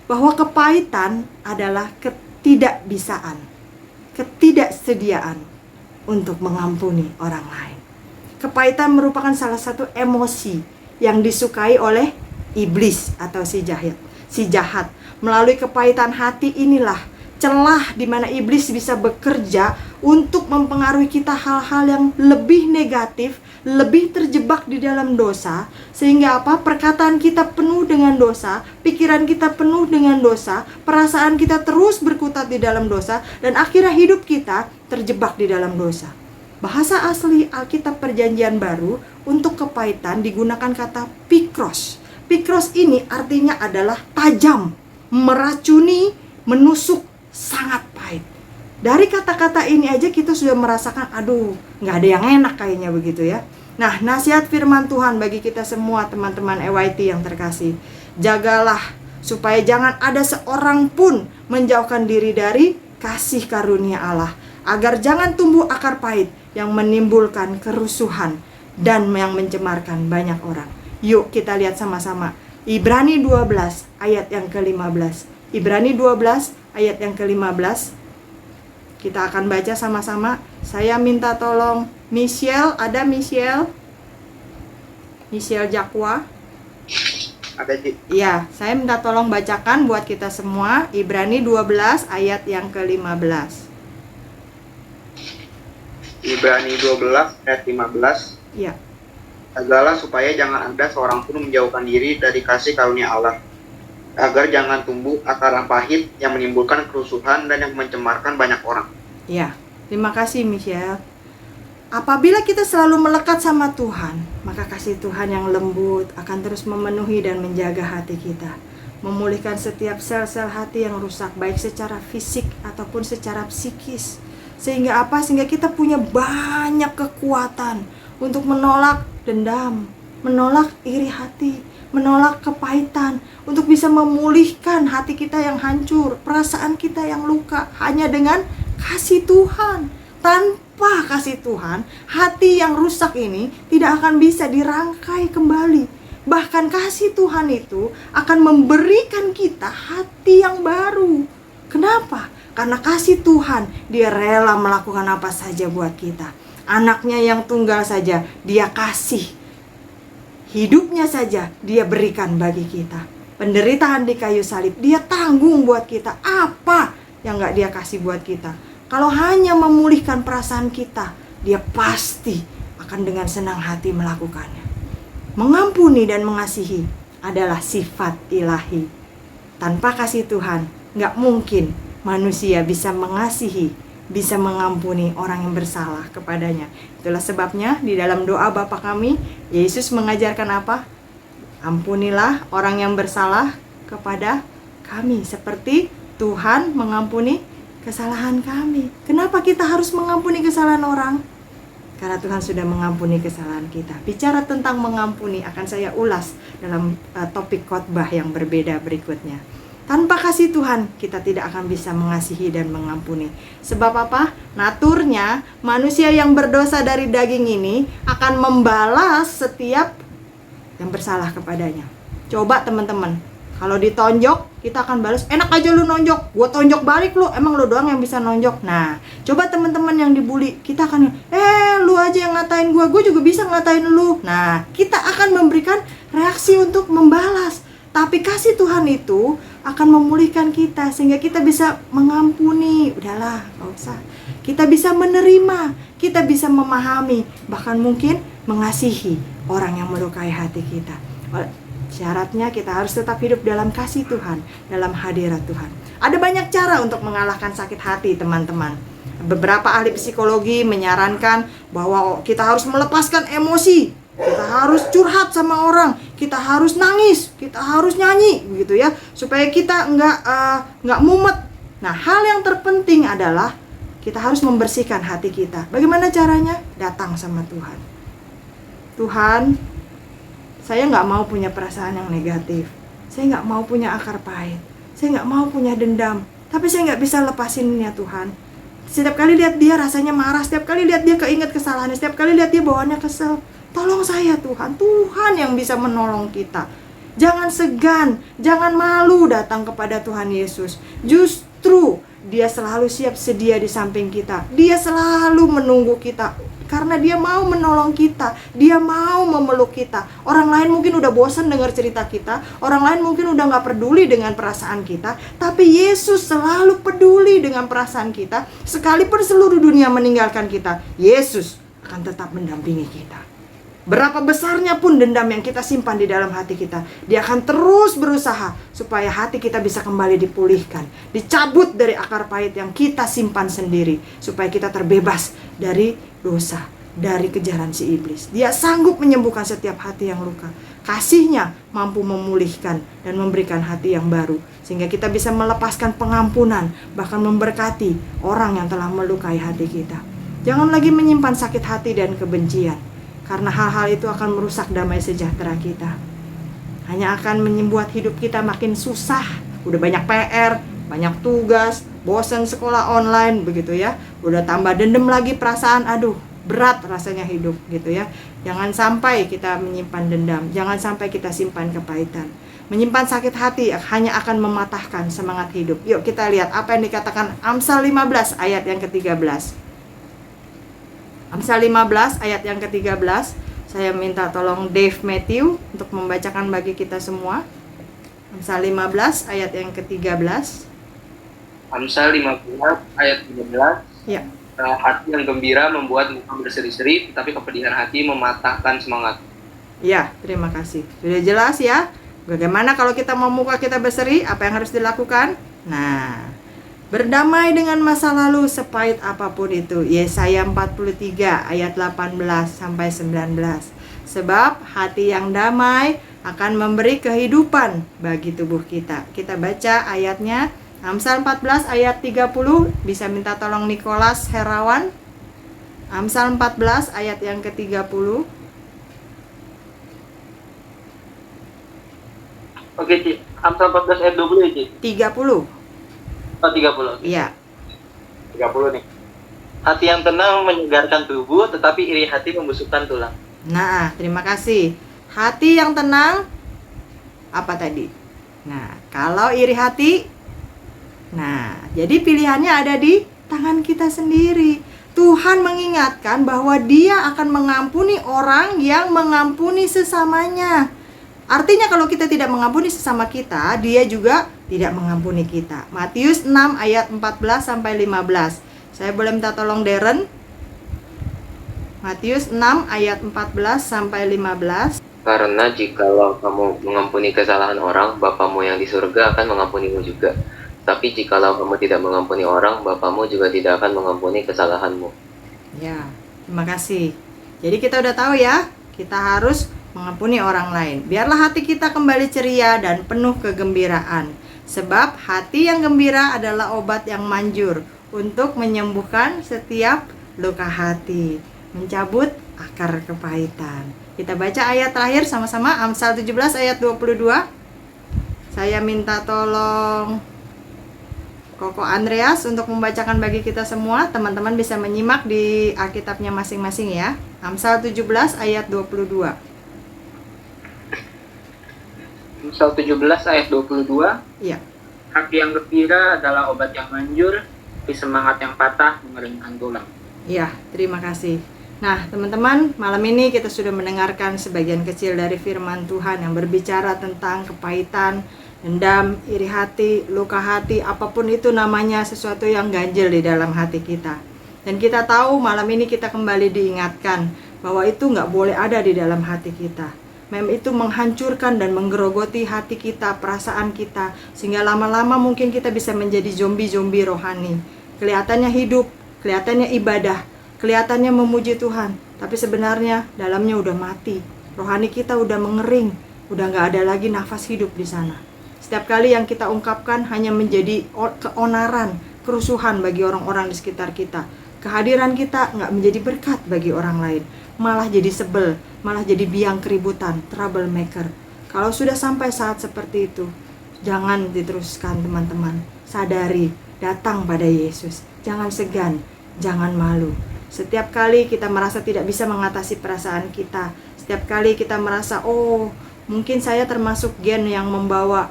bahwa kepahitan adalah ketidakbisaan, ketidaksediaan untuk mengampuni orang lain. Kepahitan merupakan salah satu emosi yang disukai oleh iblis atau si jahat. Melalui kepahitan hati inilah celah di mana iblis bisa bekerja untuk mempengaruhi kita hal-hal yang lebih negatif, lebih terjebak di dalam dosa, sehingga apa? Perkataan kita penuh dengan dosa, pikiran kita penuh dengan dosa, perasaan kita terus berkutat di dalam dosa, dan akhirnya hidup kita terjebak di dalam dosa. Bahasa asli Alkitab Perjanjian Baru untuk kepahitan digunakan kata pikros. Pikros ini artinya adalah tajam, meracuni, menusuk, sangat pahit. Dari kata-kata ini aja kita sudah merasakan, aduh, gak ada yang enak kayaknya begitu ya. Nah, nasihat firman Tuhan bagi kita semua teman-teman EYT yang terkasih, jagalah supaya jangan ada seorang pun menjauhkan diri dari kasih karunia Allah, agar jangan tumbuh akar pahit yang menimbulkan kerusuhan dan yang mencemarkan banyak orang. Yuk kita lihat sama-sama Ibrani 12 ayat yang ke-15. Ibrani 12 ayat yang ke-15. Kita akan baca sama-sama. Saya minta tolong Michelle, ada Michelle Jakwa? Ada, Ci. Iya, saya minta tolong bacakan buat kita semua Ibrani 12 ayat yang ke-15. Ibrani 12 ayat 15. Iya. Jagalah supaya jangan ada seorang pun menjauhkan diri dari kasih karunia Allah, agar jangan tumbuh akar pahit yang menimbulkan kerusuhan dan yang mencemarkan banyak orang. Ya, terima kasih Michelle. Apabila kita selalu melekat sama Tuhan, maka kasih Tuhan yang lembut akan terus memenuhi dan menjaga hati kita, memulihkan setiap sel-sel hati yang rusak, baik secara fisik ataupun secara psikis. Sehingga apa? Sehingga kita punya banyak kekuatan untuk menolak dendam, menolak iri hati, menolak kepahitan, untuk bisa memulihkan hati kita yang hancur, perasaan kita yang luka, hanya dengan kasih Tuhan. Tanpa tanpa kasih Tuhan, hati yang rusak ini tidak akan bisa dirangkai kembali. Bahkan kasih Tuhan itu akan memberikan kita hati yang baru. Kenapa? Karena kasih Tuhan, dia rela melakukan apa saja buat kita. Anaknya yang tunggal saja dia kasih. Hidupnya saja dia berikan bagi kita. Penderitaan di kayu salib dia tanggung buat kita. Apa yang gak dia kasih buat kita? Kalau hanya memulihkan perasaan kita, dia pasti akan dengan senang hati melakukannya. Mengampuni dan mengasihi adalah sifat ilahi. Tanpa kasih Tuhan, gak mungkin manusia bisa mengasihi, bisa mengampuni orang yang bersalah kepadanya. Itulah sebabnya di dalam doa Bapa kami, Yesus mengajarkan apa? Ampunilah orang yang bersalah kepada kami, seperti Tuhan mengampuni kesalahan kami. Kenapa kita harus mengampuni kesalahan orang? Karena Tuhan sudah mengampuni kesalahan kita. Bicara tentang mengampuni akan saya ulas dalam topik khotbah yang berbeda berikutnya. Tanpa kasih Tuhan, kita tidak akan bisa mengasihi dan mengampuni. Sebab apa? Naturnya, manusia yang berdosa dari daging ini akan membalas setiap yang bersalah kepadanya. Coba teman-teman, kalau ditonjok, kita akan balas, enak aja lu nonjok, gua tonjok balik lu, emang lu doang yang bisa nonjok. Nah, coba teman-teman yang dibully, kita akan, lu aja yang ngatain gua juga bisa ngatain lu. Nah, kita akan memberikan reaksi untuk membalas. Tapi kasih Tuhan itu akan memulihkan kita sehingga kita bisa mengampuni. Udahlah, gak usah. Kita bisa menerima, kita bisa memahami, bahkan mungkin mengasihi orang yang melukai hati kita. Syaratnya kita harus tetap hidup dalam kasih Tuhan, dalam hadirat Tuhan. Ada banyak cara untuk mengalahkan sakit hati, teman-teman. Beberapa ahli psikologi menyarankan bahwa kita harus melepaskan emosi. Kita harus curhat sama orang, kita harus nangis, kita harus nyanyi, begitu ya, supaya kita nggak mumet. Nah, hal yang terpenting adalah kita harus membersihkan hati kita. Bagaimana caranya? Datang sama Tuhan. Tuhan, saya nggak mau punya perasaan yang negatif. Saya nggak mau punya akar pahit. Saya nggak mau punya dendam. Tapi saya nggak bisa lepasinnya Tuhan. Setiap kali lihat dia rasanya marah. Setiap kali lihat dia keinget kesalahannya. Setiap kali lihat dia bawaannya kesel. Tolong saya Tuhan. Tuhan yang bisa menolong kita. Jangan segan. Jangan malu datang kepada Tuhan Yesus. Justru dia selalu siap sedia di samping kita. Dia selalu menunggu kita. Karena dia mau menolong kita, dia mau memeluk kita. Orang lain mungkin udah bosan dengar cerita kita, orang lain mungkin udah gak peduli dengan perasaan kita, tapi Yesus selalu peduli dengan perasaan kita. Sekalipun seluruh dunia meninggalkan kita, Yesus akan tetap mendampingi kita. Berapa besarnya pun dendam yang kita simpan di dalam hati kita, dia akan terus berusaha supaya hati kita bisa kembali dipulihkan, dicabut dari akar pahit yang kita simpan sendiri, supaya kita terbebas dari dosa, dari kejaran si iblis. Dia sanggup menyembuhkan setiap hati yang luka. Kasihnya mampu memulihkan dan memberikan hati yang baru, sehingga kita bisa melepaskan pengampunan, bahkan memberkati orang yang telah melukai hati kita. Jangan lagi menyimpan sakit hati dan kebencian, karena hal-hal itu akan merusak damai sejahtera kita. Hanya akan membuat hidup kita makin susah. Udah banyak PR, banyak tugas, bosan sekolah online, begitu ya. Udah tambah dendam lagi perasaan, aduh berat rasanya hidup, gitu ya. Jangan sampai kita menyimpan dendam, jangan sampai kita simpan kepahitan. Menyimpan sakit hati hanya akan mematahkan semangat hidup. Yuk kita lihat apa yang dikatakan Amsal 15 ayat yang ke-13. Amsal 15 ayat yang ke-13. Saya minta tolong Dave Matthew untuk membacakan bagi kita semua. Amsal 15 ayat yang ke-13. Amsal 15 ayat 13. Ya. Hati yang gembira membuat muka berseri-seri, tetapi kepedihan hati mematahkan semangat. Ya, terima kasih. Sudah jelas ya? Bagaimana kalau kita mau muka kita berseri, apa yang harus dilakukan? Nah, berdamai dengan masa lalu sepahit apapun itu. Yesaya 43 ayat 18 sampai 19. Sebab hati yang damai akan memberi kehidupan bagi tubuh kita. Kita baca ayatnya. Amsal 14 ayat 30. Bisa minta tolong Nicholas Herawan. Amsal 14 ayat yang ke-30. Oke, Ci. Amsal 14 ayat 20 ya, Ci? 30. Oh, 30. Iya. 30 nih. Hati yang tenang menyegarkan tubuh, tetapi iri hati membusukkan tulang. Nah, terima kasih. Hati yang tenang, apa tadi? Nah, kalau iri hati, nah, jadi pilihannya ada di tangan kita sendiri. Tuhan mengingatkan bahwa Dia akan mengampuni orang yang mengampuni sesamanya. Artinya kalau kita tidak mengampuni sesama kita, Dia juga tidak mengampuni kita. Matius 6 ayat 14 sampai 15. Saya boleh minta tolong Darren? Matius 6 ayat 14 sampai 15. Karena jikalau kamu mengampuni kesalahan orang, Bapamu yang di surga akan mengampunimu juga. Tapi jikalau kamu tidak mengampuni orang, Bapamu juga tidak akan mengampuni kesalahanmu. Ya, terima kasih. Jadi kita udah tahu ya, kita harus mengampuni orang lain. Biarlah hati kita kembali ceria dan penuh kegembiraan. Sebab hati yang gembira adalah obat yang manjur untuk menyembuhkan setiap luka hati, mencabut akar kepahitan. Kita baca ayat terakhir sama-sama, Amsal 17 ayat 22. Saya minta tolong Koko Andreas untuk membacakan bagi kita semua. Teman-teman bisa menyimak di Alkitabnya masing-masing ya. Amsal 17 ayat 22. Amsal 17 ayat 22. Iya. Hati yang gembira adalah obat yang manjur, tapi semangat yang patah mengeringkan tulang. Iya, terima kasih. Nah, teman-teman, malam ini kita sudah mendengarkan sebagian kecil dari firman Tuhan yang berbicara tentang kepahitan, dendam, iri hati, luka hati, apapun itu namanya, sesuatu yang ganjil di dalam hati kita. Dan kita tahu malam ini kita kembali diingatkan bahwa itu nggak boleh ada di dalam hati kita. Memang itu menghancurkan dan menggerogoti hati kita, perasaan kita, sehingga lama-lama mungkin kita bisa menjadi zombie-zombie rohani. Kelihatannya hidup, kelihatannya ibadah, kelihatannya memuji Tuhan, tapi sebenarnya dalamnya udah mati. Rohani kita udah mengering, udah nggak ada lagi nafas hidup di sana. Setiap kali yang kita ungkapkan hanya menjadi keonaran, kerusuhan bagi orang-orang di sekitar kita. Kehadiran kita nggak menjadi berkat bagi orang lain, malah jadi sebel, malah jadi biang keributan, troublemaker. Kalau sudah sampai saat seperti itu, jangan diteruskan teman-teman. Sadari, datang pada Yesus. Jangan segan, jangan malu. Setiap kali kita merasa tidak bisa mengatasi perasaan kita, setiap kali kita merasa, oh mungkin saya termasuk gen yang membawa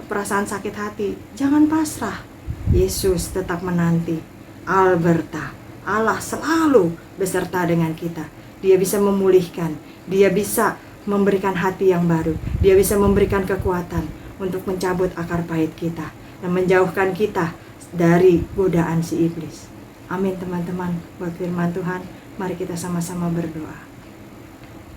perasaan sakit hati, jangan pasrah. Yesus tetap menanti. Alberta, Allah selalu beserta dengan kita. Dia bisa memulihkan, Dia bisa memberikan hati yang baru, Dia bisa memberikan kekuatan untuk mencabut akar pahit kita dan menjauhkan kita dari godaan si iblis. Amin teman-teman. Buat firman Tuhan, mari kita sama-sama berdoa.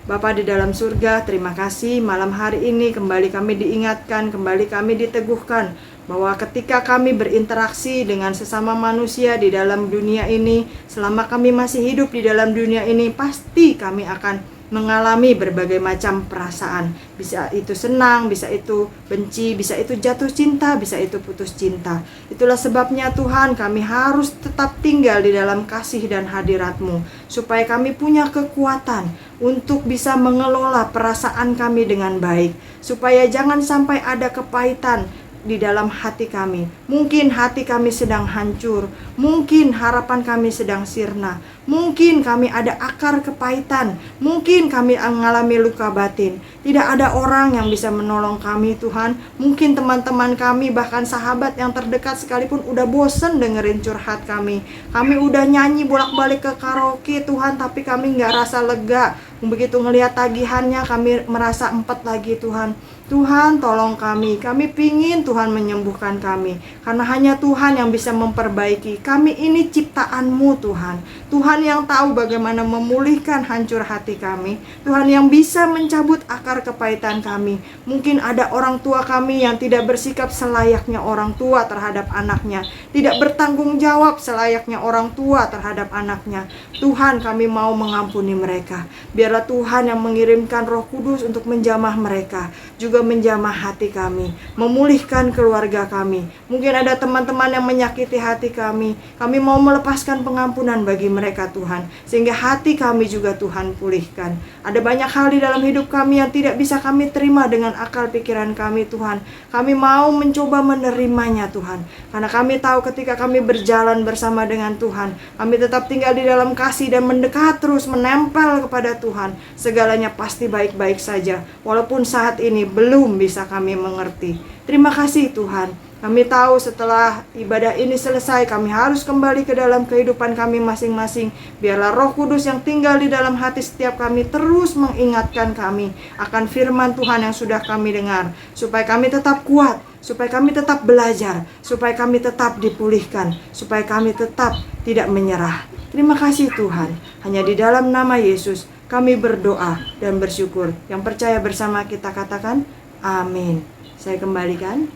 Bapa di dalam surga, terima kasih malam hari ini kembali kami diingatkan, kembali kami diteguhkan bahwa ketika kami berinteraksi dengan sesama manusia di dalam dunia ini, selama kami masih hidup di dalam dunia ini, pasti kami akan mengalami berbagai macam perasaan. Bisa itu senang, bisa itu benci, bisa itu jatuh cinta, bisa itu putus cinta. Itulah sebabnya Tuhan, kami harus tetap tinggal di dalam kasih dan hadirat-Mu, supaya kami punya kekuatan untuk bisa mengelola perasaan kami dengan baik, supaya jangan sampai ada kepahitan di dalam hati kami. Mungkin hati kami sedang hancur, mungkin harapan kami sedang sirna, mungkin kami ada akar kepahitan, mungkin kami mengalami luka batin. Tidak ada orang yang bisa menolong kami Tuhan. Mungkin teman-teman kami, bahkan sahabat yang terdekat sekalipun udah bosen dengerin curhat kami. Kami udah nyanyi bolak-balik ke karaoke Tuhan, tapi kami gak rasa lega. Begitu ngelihat tagihannya kami merasa empet lagi Tuhan. Tuhan tolong kami pingin Tuhan menyembuhkan kami, karena hanya Tuhan yang bisa memperbaiki. Kami ini ciptaan-Mu Tuhan. Tuhan yang tahu bagaimana memulihkan hancur hati kami. Tuhan yang bisa mencabut akar kepahitan kami. Mungkin ada orang tua kami yang tidak bersikap selayaknya orang tua terhadap anaknya, tidak bertanggung jawab selayaknya orang tua terhadap anaknya. Tuhan, kami mau mengampuni mereka. Biar Biarlah Tuhan yang mengirimkan Roh Kudus untuk menjamah mereka, juga menjamah hati kami, memulihkan keluarga kami. Mungkin ada teman-teman yang menyakiti hati kami. Kami mau melepaskan pengampunan bagi mereka Tuhan, sehingga hati kami juga Tuhan pulihkan. Ada banyak hal di dalam hidup kami yang tidak bisa kami terima dengan akal pikiran kami Tuhan. Kami mau mencoba menerimanya Tuhan, karena kami tahu ketika kami berjalan bersama dengan Tuhan, kami tetap tinggal di dalam kasih dan mendekat terus, menempel kepada Tuhan, segalanya pasti baik-baik saja, walaupun saat ini belum bisa kami mengerti. Terima kasih Tuhan. Kami tahu setelah ibadah ini selesai, kami harus kembali ke dalam kehidupan kami masing-masing. Biarlah Roh Kudus yang tinggal di dalam hati setiap kami terus mengingatkan kami akan firman Tuhan yang sudah kami dengar, supaya kami tetap kuat, supaya kami tetap belajar, supaya kami tetap dipulihkan, supaya kami tetap tidak menyerah. Terima kasih Tuhan. Hanya di dalam nama Yesus kami berdoa dan bersyukur. Yang percaya bersama kita katakan amin. Saya kembalikan.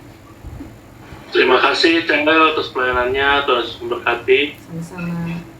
Terima kasih Cendel atas pelayanannya, terus memberkati. Sama-sama.